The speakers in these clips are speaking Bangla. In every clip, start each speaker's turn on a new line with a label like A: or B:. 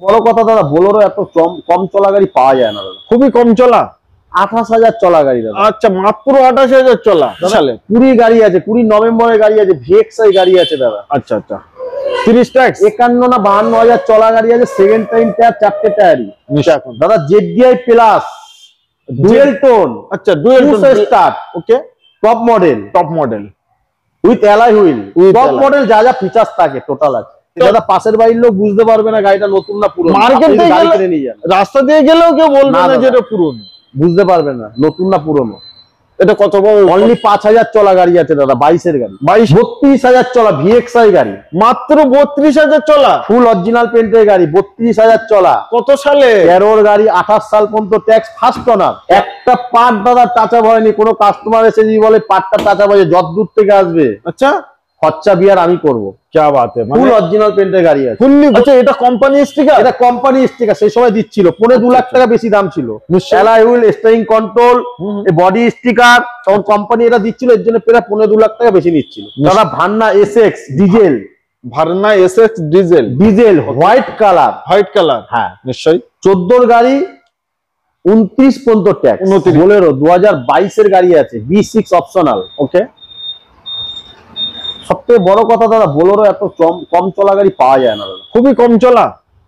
A: বড় কথা দাদা, বোলেরো এত কম চলা গাড়ি পাওয়া যায় না দাদা,
B: খুবই কম চলা।
A: 28,000 চলা গাড়ি দাদা।
B: আচ্ছা, মাত্র 28,000 চলা সালে।
A: 20 গাড়ি আছে, 20 নভেম্বরের গাড়ি আছে, ভিএক্সআই গাড়ি আছে দাদা।
B: আচ্ছা আচ্ছা, 30 ট্যাক্স
A: 51 না 52,000 চলা গাড়ি আছে, সেকেন্ড টাইম টায়ার, 4টে টায়ারই
B: এখন
A: দাদা। ZDI plus dual tone.
B: আচ্ছা, dual tone
A: start,
B: okay,
A: top model with alloy wheel. Top model যা যা ফিচার্স থাকে টোটাল আছে দাদা। পাশের বাড়ির লোক বুঝতে পারবে না গাড়িটা নতুন না পুরনো।
B: মার্কেট থেকে গাড়ি কিনে নিয়ে যান, রাস্তা দিয়ে গেলেও কেউ বলবে না যে এটা পুরনো,
A: বুঝতে পারবে না নতুন না পুরনো।
B: এটা কত বড়?
A: অনলি 5,000 চলা গাড়ি আছে দাদা, 22-এর গাড়ি। 32,000 চলা ভিএক্সআই গাড়ি,
B: মাত্র 32,000 চলা।
A: ফুল অরিজিনাল পেন্টের গাড়ি, 32,000 চলা।
B: কত সালে?
A: 13 গাড়ি, 28 সাল পর্যন্ত ট্যাক্স, ফার্স্ট ওনার। একটা পার্ট দাদা টাচ আপ হয়নি। কোনো কাস্টমার এসে যদি বলে পার্টটা টাচ আপ হয়েছে, যত দূর থেকে আসবে
B: আচ্ছা
A: খরচা বিয়ার আমি করবো।
B: क्या बात है,
A: ফুল অরিজিনাল পেন্টের গাড়ি আছে।
B: আচ্ছা, এটা কোম্পানি স্টিকার?
A: এটা কোম্পানি স্টিকার, সেই সময় দিচ্ছিল 2.5 লাখ টাকা বেশি দাম ছিল। Alloy wheel, steering control, body sticker, তখন কোম্পানি এটা দিচ্ছিল, এর জন্য প্রায় 2.5 লাখ টাকা বেশি নিচ্ছিল দাদা। Verna SX diesel,
B: Verna SX diesel
A: white colour.
B: হ্যাঁ নিশ্চয়ই।
A: 14 গাড়ি, 29 পর্যন্ত ট্যাক্স। বোলেরো 2022-এর গাড়ি আছে, B6 অপশনাল।
B: ওকে,
A: সবথেকে বড় কথা দাদা, বোলেরো এত কম চলা গাড়ি পাওয়া যায় না দাদা,
B: খুবই কম চলা।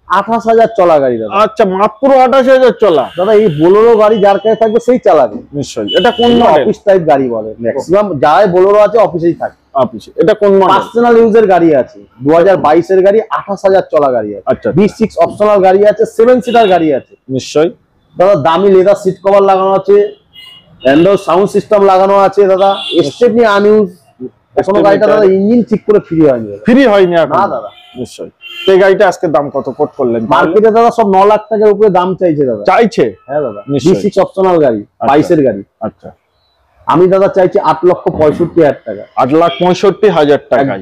A: 28,000 চলা গাড়ি দাদা।
B: আচ্ছা, মাত্র 28,000 চলা
A: দাদা। এই বোলেরো গাড়ি যার কাছে থাকবে সেই চালাবে
B: নিশ্চয়ই। এটা কোন মডেল?
A: অফিস টাইপ গাড়ি বলে ম্যাক্সিমাম, যাই বোলেরো আছে অফিসেই থাকে।
B: অফিসে। এটা কোন মডেল?
A: পার্সোনাল ইউজের গাড়ি আছে, 2022-এর গাড়ি, 28,000 চলা গাড়ি আছে।
B: আচ্ছা,
A: B6 অপশনাল গাড়ি আছে, 7 সিটার গাড়ি আছে
B: নিশ্চয়ই
A: দাদা। দামি লেদার সিট কভার লাগানো আছে, অ্যান্ড্রয়েড সাউন্ড সিস্টেম লাগানো আছে দাদা। স্টেপনি আনইউজ। এখনো গাড়িটা দাদা ইঞ্জিন ঠিক করে ফ্রি হয়নি
B: এখন
A: না দাদা।
B: নিশ্চয়ই। এই গাড়িটা আজকে দাম কত কোট করলেন?
A: মার্কেটে দাদা সব 9 লাখ টাকার উপরে দাম চাইছে দাদা।
B: হ্যাঁ
A: দাদা, B6 অপশনাল গাড়ি, 22-এর গাড়ি।
B: আচ্ছা,
A: আমি দাদা চাইছি 8,65,000 টাকা।
B: 8,65,000 টাকা।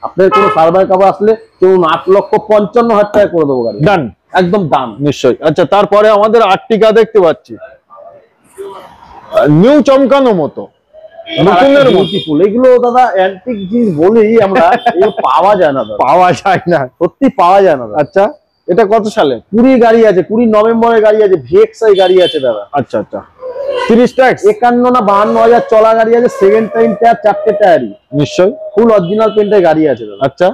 A: আপনার কোনো সার্ভার কাভার আসলে কেউ 8,55,000 টাকা করে দেবো গাড়ি,
B: ডান,
A: একদম দাম
B: নিশ্চয়ই। আচ্ছা, তারপরে আমাদের আর্টিকা দেখতে পাচ্ছি, নিউ চমকানো মতো, নতুনের
A: বিউটিফুল। এগুলো দাদা অ্যান্টিক জিনিস বলেই আমরা, এগুলো পাওয়া যায় না দাদা, সত্যি পাওয়া যায় না দাদা।
B: আচ্ছা, এটা কত সালে?
A: 20 গাড়ি আছে, 20 নভেম্বরের গাড়ি আছে, ভিএক্সআই গাড়ি আছে দাদা।
B: আচ্ছা আচ্ছা, 30 ট্যাক্স।
A: 51 না 52,000 চলা গাড়ি আছে, সেকেন্ড টাইম টায়ার, 4টে টায়ারই
B: নিশ্চয়ই।
A: ফুল অরিজিনাল পেন্টের গাড়ি আছে দাদা।
B: আচ্ছা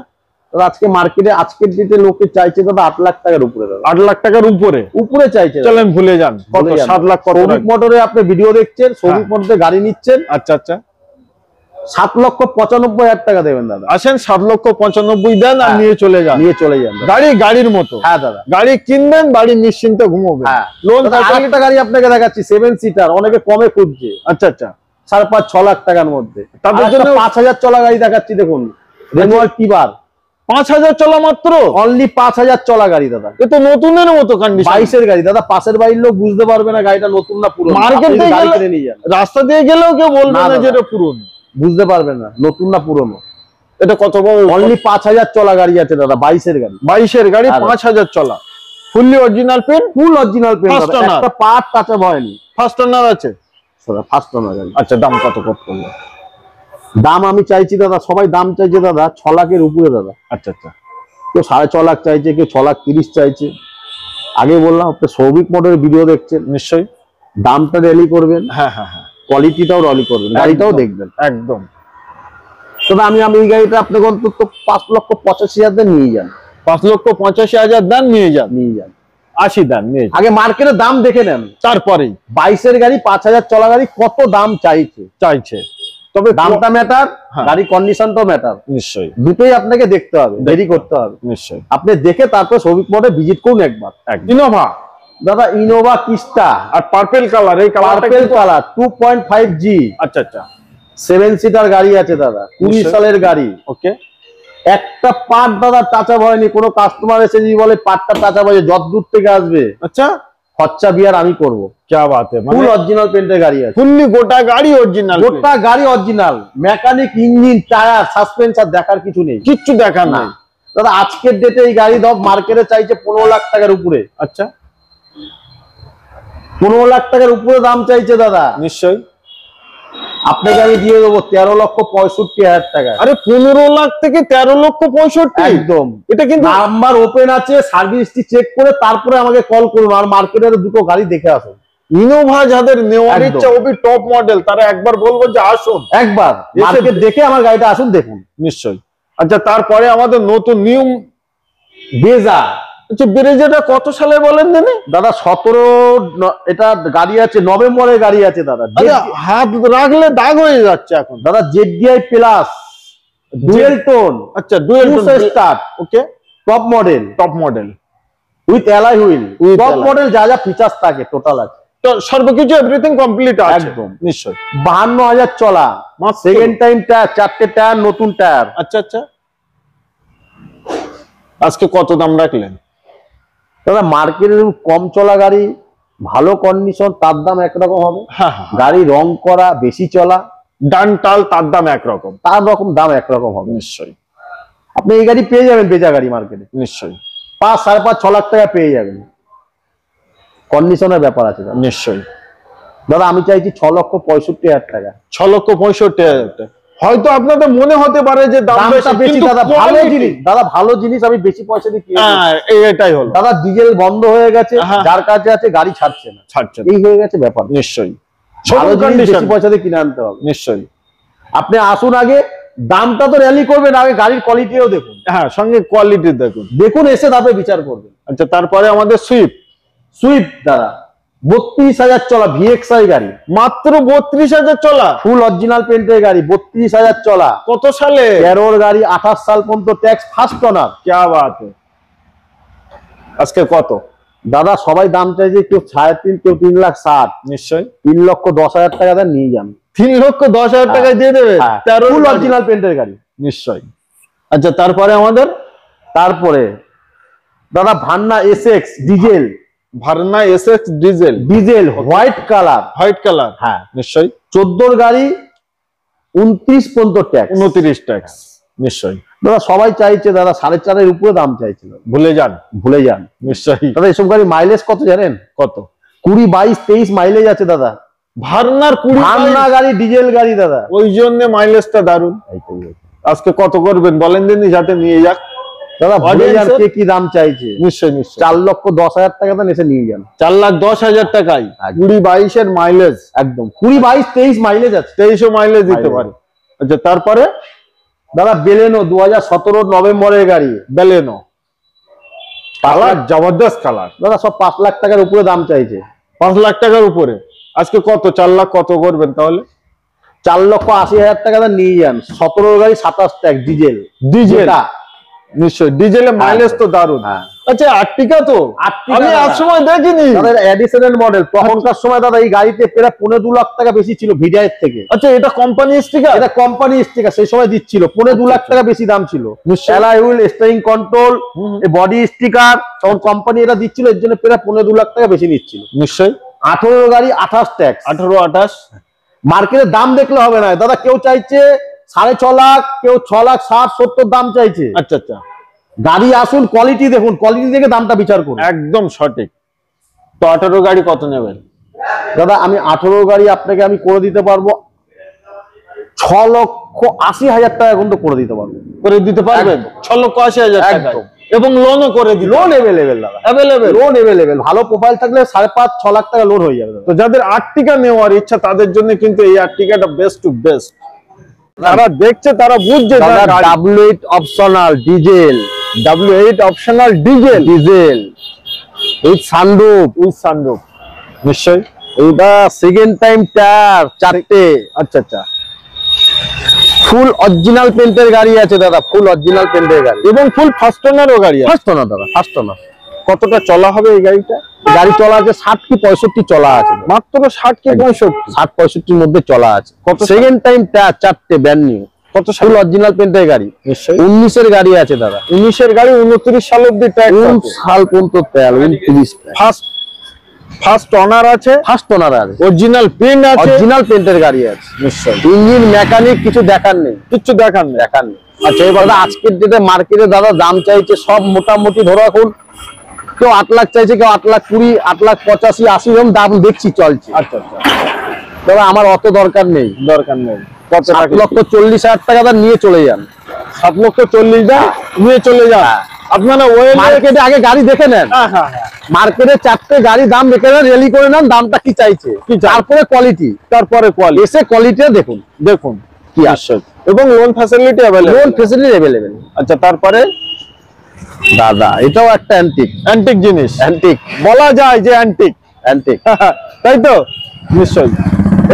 A: দাদা, আজকে মার্কেটে আজকের ডেটে লোকে চাইছে দাদা 8 লাখ টাকার উপরে দাদা।
B: 8 লাখ টাকার উপরে
A: চাইছে।
B: চলেন ভুলে যান, কত? 7 লাখ।
A: সৌভিক মোটরে আপনি ভিডিও দেখছেন, সৌভিক মোটরে গাড়ি নিচ্ছেন।
B: আচ্ছা আচ্ছা,
A: 7,95,000 টাকা দেবেন দাদা।
B: আসেন 7,95,000 দেন আর নিয়ে চলে যান। গাড়ির মতো।
A: হ্যাঁ দাদা,
B: গাড়ি কিনবেন, বাড়ি নিশ্চিন্তে ঘুমোবেন।
A: লোন। আরেকটা গাড়ি আপনাকে দেখাচ্ছি, 7 সিটার, অনেকে কমে খুঁজছে।
B: আচ্ছা আচ্ছা,
A: 5.5-6 লাখ টাকার মধ্যে।
B: তাদের জন্য
A: 5,000 চলা গাড়ি দেখাচ্ছি, দেখুন, রেনোয়াল্ট টিবার।
B: 5,000 চলা মাত্র,
A: অনলি 5,000 চলা গাড়ি দাদা।
B: এ তো নতুনের মতো কন্ডিশন।
A: 22-এর গাড়ি দাদা। পাশের বাড়ির লোক বুঝতে পারবে না গাড়িটা নতুন না পুরনো।
B: মার্কেট থেকে গাড়ি কিনে নিয়ে যান, রাস্তা দিয়ে গেলেও কেউ বলবে না যে এটা পুরনো,
A: বুঝতে পারবে না নতুন না পুরনো।
B: এটা কত বড়?
A: অনলি 5,000 চলা গাড়ি আছে দাদা, 22-এর গাড়ি।
B: 22-এর গাড়ি, 5,000 চলা, fully original paint.
A: Full original paint, একটা পার্ট টাচ আপ হয়নি।
B: ফার্স্ট ওনার আছে
A: ফার্স্ট ওনার গাড়ি।
B: আচ্ছা, দাম কত কোট করলো?
A: দাম আমি চাইছি দাদা, সবাই দাম চাইছে দাদা 6 লাখের উপরে দাদা।
B: আচ্ছা আচ্ছা,
A: কেউ 6.5 লাখ চাইছে, কেউ 6,30,000 চাইছে। আগে বললাম আপনি সৌভিক মোটরের ভিডিও দেখছেন,
B: নিশ্চয়ই
A: দামটা র্যালি করবেন।
B: হ্যাঁ হ্যাঁ হ্যাঁ,
A: কোয়ালিটিটাও র্যালি করবেন, গাড়িটাও দেখবেন
B: একদম।
A: তবে আমি এই গাড়িটা আপনাকে অন্তত 5,85,000 দেন, নিয়ে যান।
B: 5,85,000 দেন, নিয়ে যান। 80 দেন, নিয়ে যান।
A: আগে মার্কেটের দাম দেখে নেন,
B: তারপরেই।
A: 22-এর গাড়ি, 5,000 চলা গাড়ি, কত দাম চাইছে। তবে দামটা ম্যাটার, গাড়ি কন্ডিশনটাও ম্যাটার।
B: নিশ্চয়ই,
A: দুটোই আপনাকে দেখতে হবে, দেরি করতে হবে।
B: নিশ্চয়ই,
A: আপনি দেখে তারপর সৌভিক মোটরে ভিজিট করুন একবার।
B: ইনোভা
A: দাদা, ইনোভা ক্রিস্টা
B: আর পার্পল কালার, এই
A: পার্পল কালার 2.5G।
B: আচ্ছা আচ্ছা,
A: 7 সিটার গাড়ি আছে দাদা, 20 সালের গাড়ি।
B: ওকে,
A: একটা পার্ট দাদা টাচ আপ হয়নি। কোনো কাস্টমার এসে যদি বলে পার্টটা টাচ আপ হয়েছে, যত দূর থেকে আসবে
B: আচ্ছা
A: খরচা বিয়ার আমি করবো।
B: क्या बात है,
A: ফুল অরিজিনাল পেন্টের গাড়ি আছে,
B: ফুললি গোটা গাড়ি অরিজিনাল,
A: গোটা গাড়ি অরিজিনাল। মেকানিক, ইঞ্জিন, টায়ার, সাসপেন্সার দেখার কিছু নেই,
B: কিচ্ছু দেখার না
A: দাদা। আজকের ডেটে এই গাড়ি দাম মার্কেটে চাইছে 15 লাখ টাকার উপরে।
B: আচ্ছা,
A: 15 লাখ টাকার উপরে দাম চাইছে দাদা।
B: নিশ্চয়ই।
A: আপনাকে আমি দিয়ে দেবো 13,65,000 টাকা।
B: আরে 15 লাখ থেকে 13,65,000
A: একদম।
B: এটা কিন্তু
A: নাম্বার ওপেন আছে, সার্ভিসটি চেক করে তারপরে আমাকে কল করুন, আর মার্কেটের দুটো গাড়ি দেখে আসুন।
B: ইনোভা যাদের নেওয়ার ইচ্ছা, ওবি টপ মডেল, তারা একবার বলবো যে আসুন,
A: একবার মার্কেট দেখে আমার গাড়িটা আসুন দেখুন।
B: নিশ্চয়ই। আচ্ছা, তারপরে আমাদের নতুন নিউ
A: ব্রেজা।
B: আচ্ছা, ব্রেজাটা কত সালে বলেন জানি
A: দাদা? 17 এটা গাড়ি আছে, নভেম্বরের গাড়ি আছে দাদা।
B: হাত রাখলে দাগ হয়ে যাচ্ছে এখন
A: দাদা। ZDI plus dual tone.
B: আচ্ছা, dual tone
A: start.
B: Okay,
A: top model,
B: top model
A: with alloy wheel. Top model যা যা ফিচার্স থাকে টোটাল আছে,
B: তো সর্বকিছু এভরিথিং কমপ্লিট আছে
A: একদম।
B: নিশ্চয়ই।
A: 52,000 চলা, সেকেন্ড টাইম টায়ার, 4টে টায়ার নতুন টায়ার।
B: আচ্ছা আচ্ছা, আজকে কত দাম রাখলেন
A: দাদা? মার্কেটের কম চলা গাড়ি, ভালো কন্ডিশন, তার দাম একরকম হবে। গাড়ি রং করা, বেশি চলা,
B: ডান টাল, তার দাম একরকম,
A: তার রকম দাম একরকম হবে।
B: নিশ্চয়ই।
A: আপনি এই গাড়ি পেয়ে যাবেন বেজা গাড়ি মার্কেটে
B: নিশ্চয়ই
A: 5, 5.5, 6 লাখ টাকা পেয়ে যাবেন। কন্ডিশনের ব্যাপার আছে দাদা।
B: নিশ্চয়ই
A: দাদা আমি চাইছি 6,65,000 টাকা।
B: 6,65,000 টাকা। হয়তো আপনাদের মনে হতে পারে যে দামটা বেশি
A: দাদা, ভালো জিনিস দাদা, ভালো জিনিস আমি বেশি পয়সা দিয়ে কিনে।
B: এটাই হলো
A: দাদা। ডিজেল বন্ধ হয়ে গেছে, যার কাছে আছে গাড়ি ছাড়ছে না, এই হয়ে গেছে ব্যাপার।
B: নিশ্চয়ই
A: ভালো জিনিস বেশি পয়সা দিয়ে কিনে আনতে হবে।
B: নিশ্চয়ই।
A: আপনি আসুন, আগে দামটা তো র্যালি করবেন, আগে গাড়ির কোয়ালিটিও দেখুন।
B: হ্যাঁ, সঙ্গে কোয়ালিটি দেখুন,
A: এসে তারপরে বিচার করবেন।
B: আচ্ছা, তারপরে আমাদের সুইফট
A: দাদা 32,000 চলা VXI গাড়ি,
B: মাত্র 32,000 চলা,
A: ফুল অরিজিনাল পেন্টের গাড়ি, 32,000 চলা।
B: কত সালে?
A: 13 গাড়ি, 28 সাল পর্যন্ত ট্যাক্স, ফার্স্ট ওনার।
B: क्या बात है। আজকে কত
A: দাদা? সবাই দাম চাইছে, কেউ 3.5, কেউ 3,60,000।
B: নিশ্চয়ই
A: 3,10,000 টাকা দেন, নিয়ে যান।
B: 3,10,000 টাকায় দিয়ে দেবে?
A: ফুল অরিজিনাল পেন্টের গাড়ি,
B: নিশ্চয়ই। আচ্ছা, তারপরে
A: দাদা ভান্না SX diesel,
B: Verna SX diesel
A: white colour,
B: হ্যাঁ নিশ্চয়ই।
A: 14 গাড়ি, 29 পর্যন্ত ট্যাক্স,
B: 29 ট্যাক্স, নিশ্চয়ই।
A: দাদা সবাই চাইছে দাদা 4.5 উপরে দাম চাইছিল, ভুলে যান
B: নিশ্চয়ই।
A: দাদা এসব গাড়ি মাইলেজ কত জানেন?
B: কত?
A: 20, 22, 23 মাইলেজ আছে দাদা।
B: ভার্নার 20,
A: ভার্না গাড়ি, ডিজেল গাড়ি দাদা,
B: ওই জন্য মাইলেজটা দারুন। আজকে কত করবেন বলেন দিন, যাতে নিয়ে যাক
A: দাদা। ভুলে যান কে কি দাম চাইছে।
B: নিশ্চয়ই
A: 4,10,000 টাকা দেন, এসে নিয়ে যান।
B: 4,10,000 টাকায় 20-22 এর মাইলেজ,
A: একদম 20, 22, 23 মাইলেজ আছে,
B: 23ও মাইলেজ দিতে পারে। আচ্ছা, তারপরে
A: দাদা বেলেনো 2017 নভেম্বরের গাড়ি,
B: বেলেনো কালার, জবরদস্ত কালার।
A: দাদা সব 5 লাখ টাকার উপরে দাম চাইছে।
B: 5 লাখ টাকার উপরে। আজকে কত? 4 লাখ কত করবেন তাহলে?
A: 4,80,000 টাকা দেন, নিয়ে যান। 17 গাড়ি, 27 ট্যাক্স, ডিজেল।
B: নিশ্চয়ই, ডিজেলের মাইলেজ তো দারুন। আচ্ছা, আর্টিকা তো আমি আজ সময় দেখিনি,
A: অ্যাডিশনাল মডেল। তখনকার সময় দাদা এই গাড়িতে প্রায় 2.5 লাখ টাকা বেশি ছিল ভিডিআই থেকে।
B: আচ্ছা, এটা কোম্পানি স্টিকার?
A: এটা কোম্পানি স্টিকার, সেই সময় দিচ্ছিল। 2.5 লাখ টাকা বেশি দাম ছিল। Alloy wheel, steering control, body sticker, তখন কোম্পানি এটা দিচ্ছিল, এর জন্য প্রায় 2.5 লাখ টাকা বেশি নিচ্ছিল।
B: নিশ্চয়ই।
A: 18 গাড়ি, 28 ট্যাক্স,
B: 18-28।
A: মার্কেটের দাম দেখলে হবে না দাদা। কেউ চাইছে 6.5 লাখ, কেউ 6,60,70 দাম চাইছে।
B: আচ্ছা আচ্ছা,
A: গাড়ি আসুন, কোয়ালিটি দেখুন, কোয়ালিটি দেখে দামটা বিচার করুন।
B: একদম সঠিক। তো 18 গাড়ি কত নেবেন
A: দাদা? আমি 18 গাড়ি আপনাকে আমি করে দিতে পারবো 6,80,000 টাকা কিন্তু করে দিতে পারবো।
B: করে দিতে পারবেন? 6,80,000 টাকা, এবং লোনও করে দিই।
A: লোন এভেলেবেল দাদা, লোন এভেলেবেল। ভালো প্রোফাইল থাকলে 5.5-6 লাখ টাকা লোন হয়ে যাবে।
B: তো যাদের আর্টিকা নেওয়ার ইচ্ছা, তাদের জন্য কিন্তু এই আর্টিকাটা বেস্ট টু বেস্ট। যারা দেখছে তারা বুঝছে
A: W8 optional diesel,
B: W8 optional diesel
A: with sunroof,
B: নিশ্চয়ই।
A: এইটা সেকেন্ড টাইম টায়ার, 4টে।
B: আচ্ছা আচ্ছা,
A: ফুল অরিজিনাল পেন্টের গাড়ি আছে দাদা, ফুল অরিজিনাল পেন্টের গাড়ি,
B: এবং ফুল ফার্স্ট ওনারও গাড়ি আছে।
A: ফার্স্ট ওনার দাদা, ফার্স্ট ওনার।
B: কতটা চলা হবে এই গাড়িটা?
A: গাড়ি চলা আছে 60 কি 65 চলা আছে,
B: মাত্র 60 কি 65,
A: 60-65 মধ্যে চলা আছে। কত? সেকেন্ড টাইম টায়ার, 4টে, ব্র্যান্ড নিউ।
B: কত?
A: ফুল অরিজিনাল পেন্টের গাড়ি।
B: নিশ্চয়ই
A: 19 এর গাড়ি আছে দাদা,
B: 19 এর গাড়ি, 29 সাল অবধি ট্যাক্স,
A: 19 সাল পর্যন্ত তেল, 29
B: ফার্স্ট ওনার আছে,
A: অরিজিনাল পেন্ট আছে, অরিজিনাল পেন্টের গাড়ি আছে।
B: নিশ্চয়ই।
A: ইঞ্জিন মেকানিক কিছু দেখার নেই,
B: কিছু দেখার নেই।
A: আচ্ছা, এবার আজকের ডেটে মার্কেটে দাদা দাম চাইছে সব মোটামুটি ধরো এখন কেউ 8 লাখ চাইছে, কেউ 8,20,000, 8,85,000, 80 এরকম দাম দেখছি চলছে।
B: আচ্ছা আচ্ছা,
A: দাদা আমার অত দরকার নেই।
B: কত টাকা?
A: 7,40,000 টাকা দাদা নিয়ে চলে যান।
B: 7,40,000 নিয়ে চলে যান। আপনারা
A: মার্কেটে আগে গাড়ি দেখে নেন, মার্কেটে 4টে গাড়ি দাম দেখে নেন, রেলি করে নেন দামটা কি চাইছে, তারপরে কোয়ালিটি, এসে কোয়ালিটিটা দেখুন কি আসছে।
B: এবং লোন ফ্যাসিলিটি
A: অ্যাভেলেবেল।
B: আচ্ছা, তারপরে
A: দাদা এটাও একটা অ্যান্টিক জিনিস,
B: বলা যায় যে অ্যান্টিক তাই তো? নিশ্চয়ই।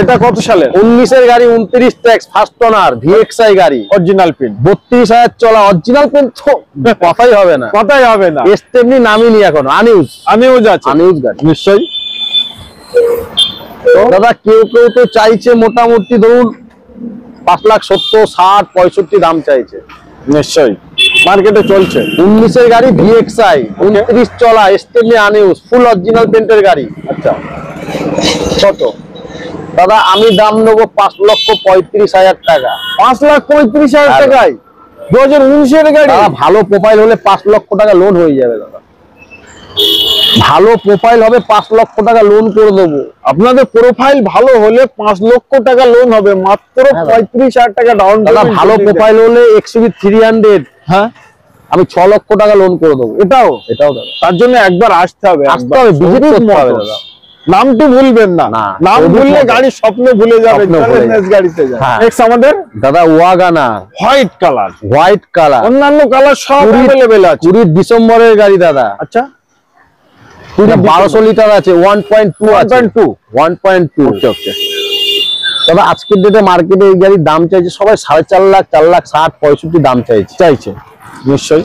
B: এটা কত সালের?
A: 19-এর গাড়ি, 29 ট্যাক্স, ফার্স্ট ওনার, ভিএক্সআই গাড়ি,
B: অরিজিনাল পিন,
A: 32,000 চলা, অরিজিনাল পিন তো কথাই হবে না। স্টেপনি নামিনি এখন, আনইউজ আছে, আনইউজ গাড়ি।
B: নিশ্চয়ই।
A: দাদা কেউ তো চাইছে মোটামুটি ধরুন 5,70,000, 60, 65 দাম চাইছে।
B: নিশ্চয়ই মার্কেটে চলছে।
A: 19-এর গাড়ি, ভিএক্সআই, 29 চলা, স্টেপনি আনইউজ, ফুল অরিজিনাল পেন্টের গাড়ি।
B: আচ্ছা,
A: কত দাদা? আমি দাম নেবো 5,35,000 টাকা।
B: 5,35,000 টাকায় 2019-এর গাড়ি?
A: ভালো প্রোফাইল হলে 5 লক্ষ টাকা লোন হয়ে যাবে দাদা। ভালো প্রোফাইল হবে, 5 লক্ষ টাকা লোন করে দেবো।
B: আপনাদের প্রোফাইল ভালো হলে 5 লক্ষ টাকা লোন হবে, মাত্র 35,000 টাকা ডাউন পেমেন্ট।
A: ভালো প্রোফাইল হলে XUV 300,
B: হ্যাঁ,
A: আমি 6 লক্ষ টাকা লোন করে দেবো।
B: এটাও
A: দাদা
B: তার জন্য একবার আসতে হবে,
A: ভিজিট করতে হবে দাদা।
B: নামটি ভুলবেন না, নাম ভুললে গাড়ির স্বপ্ন ভুলে যাবেন। গাড়িতে আমাদের দাদা
A: ওয়াগানার,
B: হোয়াইট কালার,
A: অন্যান্য কালার সব
B: अवेलेबल আছে।
A: 20 ডিসেম্বরের গাড়ি দাদা।
B: আচ্ছা,
A: 1200 লিটার আছে, 1.2 1.2।
B: ওকে।
A: তবে আজকের ডেটে মার্কেটে এই গাড়ির দাম চাইছে সবাই 4.5 লাখ, 4,60,000, 65 দাম চাইছে।
B: নিশ্চয়ই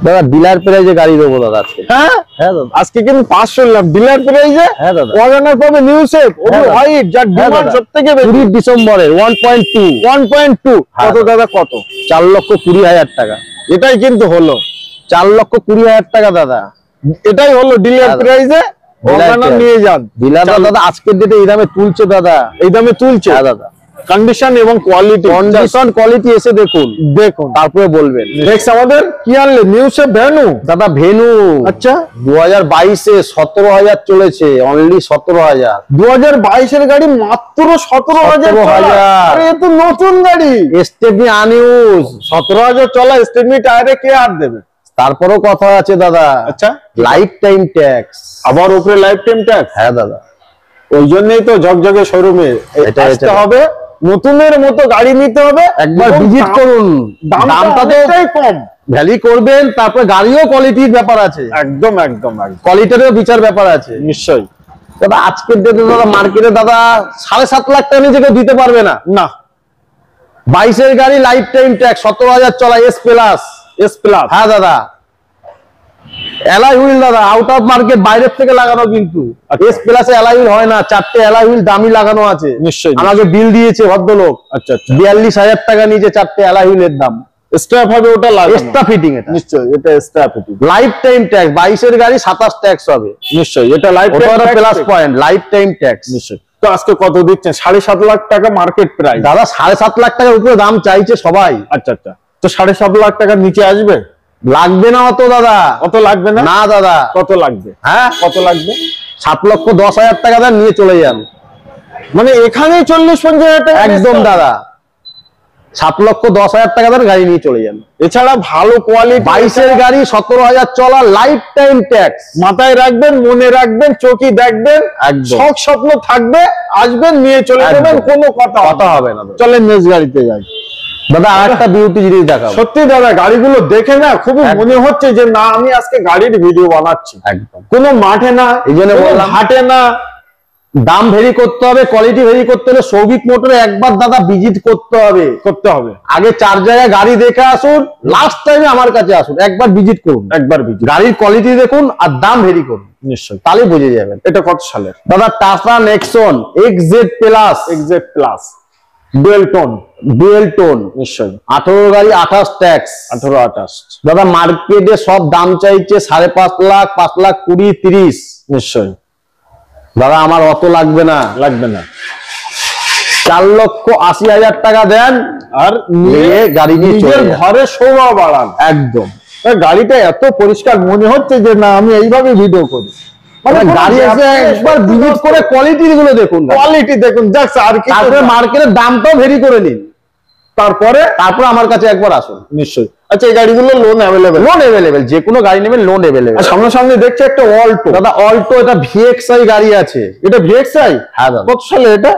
A: দাদা ডিলার প্রাইজে গাড়ি দেবো দাদা আজকে।
B: হ্যাঁ
A: দাদা,
B: আজকে কিন্তু 500 লাখ ডিলার প্রাইজে।
A: হ্যাঁ দাদা,
B: ওয়াগনার পাবে নিউ শেপ, হোয়াইট, যার ডিমান্ড সবথেকে বেশি।
A: 20 ডিসেম্বরের 1.2।
B: কত দাদা? কত?
A: 4,20,000 টাকা।
B: এটাই কিন্তু হলো
A: 4,20,000 টাকা দাদা।
B: এটাই হলো ডিলার প্রাইজে। ওয়াগনার নিয়ে যান।
A: ডিলার দাদা আজকের ডেটে এই দামে তুলছে দাদা,
B: এই দামে তুলছে।
A: হ্যাঁ দাদা,
B: কন্ডিশন এবং কোয়ালিটি
A: এসে দেখুন তারপরে বলবেন।
B: নেক্সট আমাদের কি আনলে? নিউ শেপ ভেনু
A: দাদা, ভেনু।
B: আচ্ছা,
A: 2022-এ 17,000 চলেছে, অনলি 17,000।
B: 2022-এর গাড়ি মাত্র 17,000। আরে এ তো নতুন গাড়ি,
A: স্টেপনি আনইউজ।
B: 17,000 চলা স্টেপনি টায়ারে কে আর দেবে?
A: তারপরেও কথা আছে দাদা।
B: আচ্ছা,
A: লাইফ টাইম ট্যাক্স,
B: আবার উপরে লাইফ টাইম ট্যাক্স।
A: হ্যাঁ দাদা,
B: ওই জন্যই তো ঝকঝকে শোরুমে আসতে হবে, নতুনের মতো গাড়ি নিতে হবে।
A: একবার ভিজিট করুন, দামটা তো
B: কম,
A: ভ্যালি করবেন, তারপরে গাড়িও কোয়ালিটির ব্যাপার আছে।
B: একদম
A: কোয়ালিটিরও বিচার ব্যাপার আছে।
B: নিশ্চয়ই
A: দাদা আজকের ডেটে দাদা মার্কেটে দাদা 7.5 লাখ টাকা নিচে কেউ দিতে পারবে না। 22-এর গাড়ি, লাইফ টাইম ট্যাক্স, 17,000 চলা, এস প্লাস। হ্যাঁ দাদা, অ্যালয় হুইল দাদা, আউট অফ মার্কেট, বাইরের থেকে লাগানো, কিন্তু এস প্লাসে অ্যালয় হুইল হয় না। 4টে অ্যালয় হুইল দামি লাগানো আছে।
B: নিশ্চয়ই
A: আমাকে বিল দিয়েছে ভদ্রলোক।
B: আচ্ছা,
A: 42,000 টাকা নিচে 4টে অ্যালয় হুইলের দাম।
B: স্ট্র্যাপ হবে, ওটা লাগানো,
A: এক্সট্রা ফিটিং। এটা
B: নিশ্চয়ই, এটা strap fitting.
A: Lifetime tax, 22-এর গাড়ি 27 ট্যাক্স হবে।
B: নিশ্চয়ই এটা life
A: plus point, lifetime tax.
B: নিশ্চয়ই। তো আজকে কত দিচ্ছেন? 7.5 লাখ টাকা মার্কেট প্রাইস
A: দাদা। 7.5 লাখ টাকার উপরে দাম চাইছে সবাই।
B: আচ্ছা, তো 7.5 লাখ টাকার নিচে আসবে?
A: লাগবে না অত দাদা।
B: অত লাগবে না?
A: না দাদা।
B: কত লাগবে?
A: হ্যাঁ,
B: কত লাগবে?
A: 7,10,000 টাকা দেন, নিয়ে চলে যান।
B: মানে এখানেই 40-50,000 টাকা
A: একদম দাদা, 7,10,000 টাকা দেন, গাড়ি নিয়ে চলে যান।
B: এছাড়া ভালো কোয়ালিটি
A: 22-এর গাড়ি, 17,000 চলা, লাইফ টাইম ট্যাক্স।
B: মাথায় রাখবেন, মনে রাখবেন, চোখই দেখবেন, শখ স্বপ্ন থাকবে, আসবেন, নিয়ে চলে যাবেন, কোনো কথা হবে না। চলেন নেক্সট গাড়িতে যাই
A: দাদা। আরেকটা বিউটি জিনিস দেখাবো।
B: সত্যি দাদা, গাড়িগুলো দেখে না খুবই মনে হচ্ছে যে না, আমি আজকে গাড়ির ভিডিও বানাচ্ছি।
A: একদম
B: কোনো মাঠে না,
A: এই জন্য বললাম
B: হাটে না।
A: দাম ভেরি করতে হবে, কোয়ালিটি ভেরি করতে হলে সৌভিক মোটরে একবার দাদা ভিজিট করতে হবে। আগে 4 জায়গায় গাড়ি দেখে আসুন, লাস্ট টাইমে আমার কাছে আসুন, একবার ভিজিট করুন। গাড়ির কোয়ালিটি দেখুন আর দাম ভেরি করুন,
B: নিশ্চয়ই
A: তাহলে বুঝে যাবেন।
B: এটা কত সালের
A: দাদা? Tata Nexon XZ plus dual tone.
B: নিশ্চয়ই
A: 18 গাড়ি, 28 ট্যাক্স।
B: 18
A: দাদা মার্কেটে সব দাম চাইছে 5.5 লাখ, 5 লাখ 20, 30।
B: নিশ্চয়ই
A: দাদা আমার অত লাগবে না। 4,80,000 টাকা দেন আর নিয়ে গাড়ি নিজের
B: ঘরে শোভা বাড়ান।
A: একদম।
B: গাড়িটা এত পরিষ্কার মনে হচ্ছে যে না, আমি এইভাবে ভিডিও করি।
A: গাড়ি এসে একবার ভিজিট করে কোয়ালিটি গুলো দেখুন,
B: কোয়ালিটি দেখুন, জাস্ট আর কি,
A: তারপরে মার্কেটের দামটাও ভেরি করে নিন, তারপরে আমার কাছে একবার আসুন।
B: নিশ্চয়ই। আচ্ছা, এই গাড়িগুলো লোন অ্যাভেলেবেল?
A: লোন অ্যাভেলেবেল, যে কোনো গাড়ি নেবেন লোন অ্যাভেলেবেল।
B: সামনাসামনি দেখছি একটা অল্টো।
A: দাদা অল্টো, এটা ভিএক্সআই গাড়ি আছে।
B: এটা ভিএক্সআই?
A: হ্যাঁ দাদা।
B: কত সালে এটা?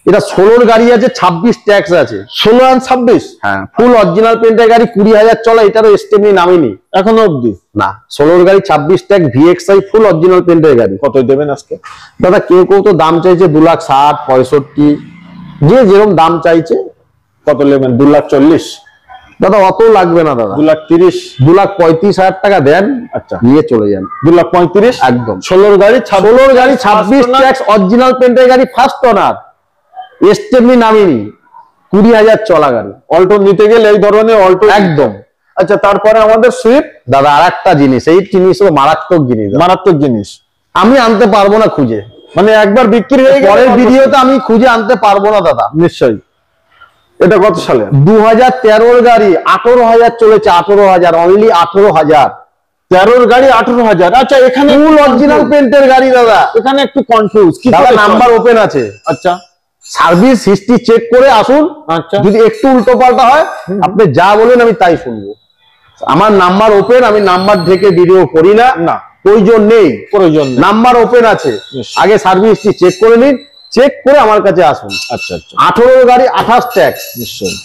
A: এটা 16 গাড়ি আছে, 26 ট্যাক্স আছে।
B: 16 আর 26?
A: হ্যাঁ, ফুল অরিজিনাল পেন্টের গাড়ি, 20,000 চলা, এটারও স্টেপনি নামেনি
B: এখনো অবধি
A: না। 16 গাড়ি, 26 ট্যাক্স, ভিএক্সআই, ফুল অরিজিনাল পেন্টের গাড়ি।
B: কত দেবেন আজকে?
A: দাদা কেউ কেউ তো দাম চাইছে 2,60,000, 65, যে যেরকম দাম চাইছে।
B: কত নেবেন? 2,40,000?
A: দাদা অত লাগবে না দাদা,
B: 2,30,000?
A: 2,35,000 টাকা দেন,
B: আচ্ছা,
A: নিয়ে চলে যান।
B: 2,35,000
A: একদম।
B: 16 গাড়ি,
A: 26 ট্যাক্স, অরিজিনাল পেন্টের গাড়ি, ফার্স্ট ওনার, স্টেপনি নামেনি, 20,000 চলা গাড়ি।
B: অল্টো নিতে গেলে এই ধরনের অল্টো
A: একদম।
B: আচ্ছা, তারপরে আমাদের সুইফট।
A: দাদা আর একটা জিনিস, এই জিনিস মারাত্মক জিনিস,
B: মারাত্মক জিনিস,
A: আমি আনতে পারবো না খুঁজে,
B: মানে একবার বিক্রি হয়ে গেলে
A: পরের ভিডিওতে আমি খুঁজে আনতে পারবো না দাদা।
B: নিশ্চয়ই। এটা কত সালে?
A: 2013 গাড়ি, 18,000 চলেছে, 18,000, অনলি 18,000।
B: 13 গাড়ি 18,000? আচ্ছা, এখানে
A: ফুল অরিজিনাল পেন্টের গাড়ি দাদা।
B: এখানে একটু কনফিউজ কি?
A: দাদা নাম্বার ওপেন আছে।
B: আচ্ছা,
A: সার্ভিস হিস্ট্রি চেক করে আসুন।
B: আচ্ছা,
A: যদি একটু উল্টো পাল্টা হয়, আপনি যা বলেন আমি তাই শুনবো। আমার নাম্বার ওপেন, আমি নাম্বার ঢেকে ভিডিও করি না,
B: না
A: প্রয়োজন নেই। নাম্বার ওপেন আছে, আগে সার্ভিস হিস্ট্রি চেক করে নিন, চেক করে আমার কাছে আসুন।
B: আচ্ছা আচ্ছা।
A: 18 গাড়ি, 28 ট্যাক্স,
B: নিশ্চয়ই,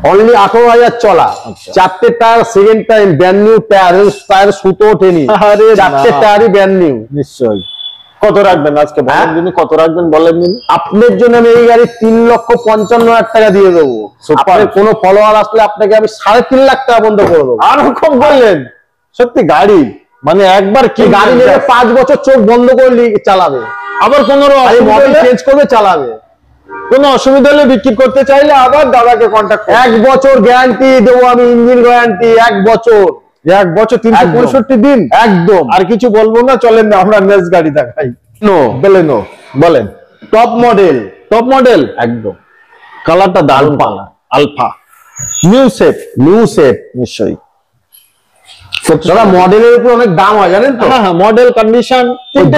A: অনলি 18,000 চলা। চারটে tyre second time, brand new tyre, tyre সুতো ওঠেনি, চারটে টায়ারই ব্র্যান্ড নিউ।
B: নিশ্চয়ই। কত রাখবেন আজকে বলেন দিন, কত রাখবেন বলেন দিন?
A: আপনার জন্য আমি এই গাড়ি 3,55,000 টাকা দিয়ে দেবো। আপনার কোনো ফলোয়ার আসলে আপনাকে আমি 3.5 লাখ টাকা বন্ধ করে দেবো।
B: আর কম বললেন? সত্যি গাড়ি মানে একবার কি
A: গাড়ি নেবে 5 বছর চোখ বন্ধ করে চালাবে,
B: আবার কোনো
A: মডেল চেঞ্জ করবে চালাবে।
B: কোনো অসুবিধা হলে বিক্রি করতে চাইলে আবার দাদাকে কন্ট্যাক্ট।
A: 1 বছর গ্যারান্টি দেবো আমি, ইঞ্জিন গ্যারান্টি 1 বছর।
B: 1 বছর 365 দিন একদম। আর কিছু বলবো না, চলেন না আমরা নেক্সট গাড়ি দেখাই। বেলেনো বলেন,
A: টপ মডেল,
B: টপ মডেল
A: একদম।
B: কালারটা দারুণ, alpha new set,
A: new set.
B: নিশ্চয়ই।
A: দাদা মডেলের উপর অনেক দাম হয় জানেন তো?
B: হ্যাঁ, মডেল কন্ডিশন,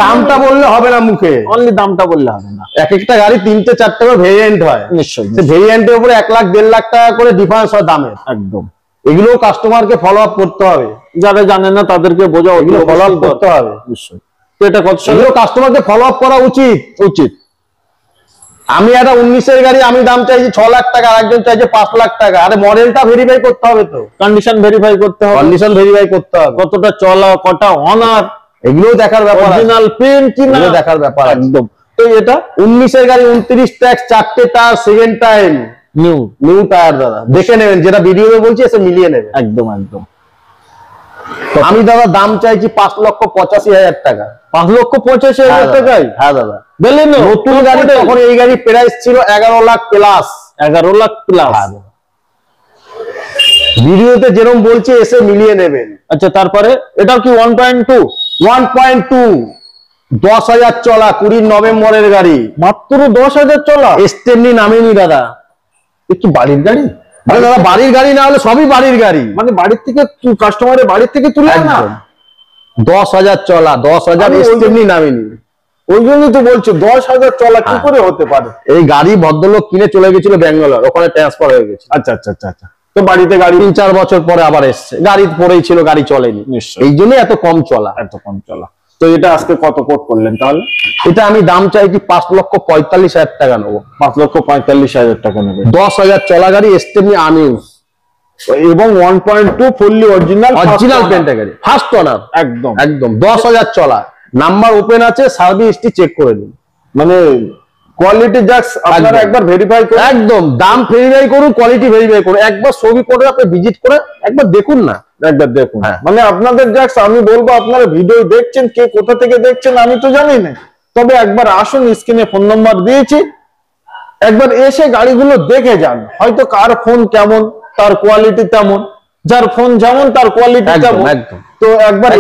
A: দামটা বললে হবে না মুখে,
B: অনলি দামটা বললে হবে না।
A: এক একটা গাড়ি 3-4টে করে ভেরিয়েন্ট হয়।
B: নিশ্চয়ই।
A: ভেরিয়েন্টের উপরে 1 লাখ 1.5 লাখ টাকা করে ডিফারেন্স হয় দামের।
B: একদম।
A: এগুলো কাস্টমারকে ফলো আপ করতে হবে,
B: যারা জানেন না তাদেরকে বোঝাও,
A: এগুলো ফলো আপ করতে হবে।
B: নিশ্চয়ই। তো এটা কত সালে?
A: এগুলো কাস্টমারকে ফলো আপ করা উচিত। আমি একটা 19-এর গাড়ি, আমি দাম চাইছি 6 লাখ টাকা, আরেকজন চাইছে 5 লাখ টাকা। আরে মডেলটা ভেরিফাই করতে হবে তো,
B: কন্ডিশন ভেরিফাই করতে হবে,
A: কন্ডিশন ভেরিফাই করতে হবে,
B: কতটা চলা, কটা অনার,
A: এগুলো দেখার ব্যাপার,
B: অরিজিনাল পেন কিনা
A: দেখার ব্যাপার
B: একদম। তো এটা
A: 19-এর গাড়ি, 29 ট্যাক্স, 4টে tyre second time, new tyre দাদা। দেখে নেবেন, যেটা ভিডিওতে বলছি এসে মিলিয়ে নেবেন।
B: একদম একদম।
A: আমি দাদা দাম চাইছি 5,85,000 টাকা।
B: 5,85,000 টাকায়?
A: হ্যাঁ দাদা।
B: বেলেনো
A: নতুন গাড়ি, তখন এই গাড়ি প্রাইস ছিল 11 লাখ প্লাস।
B: 11 লাখ প্লাস।
A: ভিডিওতে যেরকম বলছি এসে মিলিয়ে নেবেন।
B: আচ্ছা, তারপরে এটাও কি 1.2?
A: 1.2, 10,000 চলা, 20 নভেম্বরের গাড়ি,
B: মাত্র 10,000 চলা।
A: স্টেপনি নামেনি দাদা।
B: একটু বাড়ির গাড়ি?
A: আরে দাদা বাড়ির গাড়ি না হলে সবই বাড়ির গাড়ি,
B: মানে বাড়ির থেকে কাস্টমারের বাড়ির থেকে তুলে না।
A: 10,000 চলা, 10,000 স্টেপনি নামেনি।
B: ওই জন্যই তো বলছো 10,000 চলা কি করে হতে পারে?
A: এই গাড়ি ভদ্রলোক কিনে চলে গেছিল ব্যাঙ্গালোর, ওখানে ট্রান্সফার হয়ে গেছে।
B: আচ্ছা আচ্ছা আচ্ছা আচ্ছা। তো বাড়িতে গাড়ি
A: 3-4 বছর পরে আবার এসছে, গাড়ি পরেই ছিল, গাড়ি চলেনি, এই জন্যই এত কম চলা।
B: তো এটা আজকে কত কোট করলেন তাহলে?
A: এটা আমি দাম চাইছি 5,45,000 টাকা নেবো।
B: 5,45,000 টাকা নেবে।
A: 10,000 চলা গাড়ি, স্টেপনি আনইউজ
B: এবং 1.2 ফুললি অরিজিনাল
A: পেন্টের গাড়ি, ফার্স্ট ওনার,
B: একদম
A: একদম। 10,000 চলা, নাম্বার ওপেন আছে, সার্ভিস হিস্ট্রি চেক করে নিন।
B: মানে কোয়ালিটি জাস্ট আপনারা একবার ভেরিফাই করুন।
A: একদম, দাম ভেরিফাই করুন, কোয়ালিটি ভেরিফাই করুন, একবার ছবি করে আপনি ভিজিট করে একবার দেখুন না,
B: একবার দেখুন। মানে আপনাদের জাস্ট আমি বলবো, আপনারা ভিডিও দেখছেন, কে কোথা থেকে দেখছেন আমি তো জানি না, তবে একবার আসুন, স্ক্রিনে ফোন নাম্বার দিয়েছি, একবার এসে গাড়িগুলো দেখে যান। হয়তো কার ফোন কেমন তার কোয়ালিটি তেমন, যার ফোন যেমন তার কোয়ালিটি তেমন। তো একবার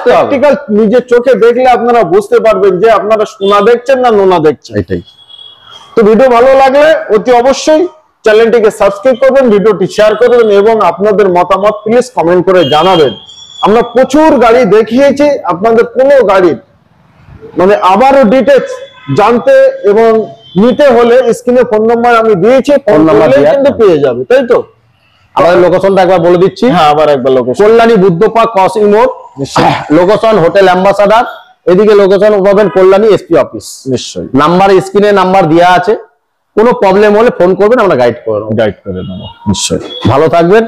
B: প্র্যাকটিক্যাল নিজের চোখে দেখলে আপনারা বুঝতে পারবেন যে আপনারা সোনা দেখছেন না নোনা দেখছেন।
A: এটাই
B: তো ভিডিও ভালো লাগলে অতি অবশ্যই চ্যানেলটিকে সাবস্ক্রাইব করবেন, ভিডিওটি শেয়ার করবেন এবং আপনাদের মতামত প্লিজ কমেন্ট করে জানাবেন। আমরা প্রচুর গাড়ি দেখিয়েছি, আপনাদের কোনো গাড়ির মানে আবারও ডিটেলস জানতে এবং নিতে হলে স্ক্রিনে ফোন নাম্বার আমি দিয়েছি, ফোন নাম্বার কিন্তু পেয়ে যাবে, তাই তো?
A: আমাদের লোকেশনটা একবার বলে দিচ্ছি।
B: হ্যাঁ, আবার একবার location.
A: Kalyani Buddha park crossing মোড়, লোকেশন হোটেল অ্যাম্বাসাডার, এদিকে লোকেশন পাবেন কল্যাণী এসপি অফিস।
B: নিশ্চয়ই
A: নাম্বার স্ক্রিনে নাম্বার দেওয়া আছে, কোনো প্রবলেম হলে ফোন করবেন, আমরা গাইড করে দেবো।
B: গাইড করে দেবো। নিশ্চয়ই।
A: ভালো থাকবেন।